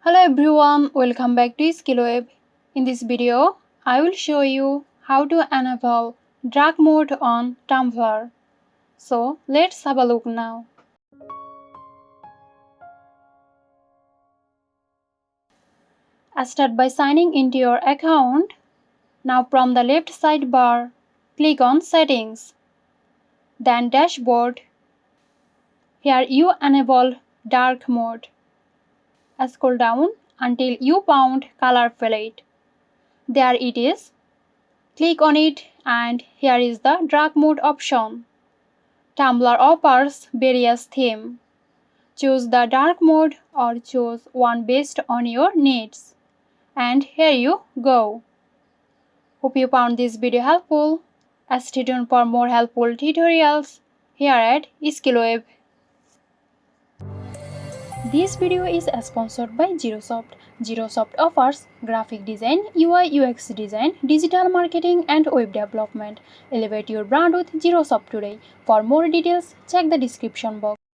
Hello everyone, welcome back to Skill. In this video, I will show you how to enable dark mode on Tumblr. So let's have a look now. Start by signing into your account. Now from the left sidebar, click on Settings, then Dashboard. Here you enable dark mode. Scroll down until you found color palette. There it is. Click on it and here is the dark mode option. Tumblr offers various themes. Choose the dark mode or choose one based on your needs. And here you go. Hope you found this video helpful. Stay tuned for more helpful tutorials here at Skill. This video is sponsored by Xirosoft. Xirosoft offers graphic design, UI UX design, digital marketing and web development. Elevate your brand with Xirosoft today. For more details, check the description box.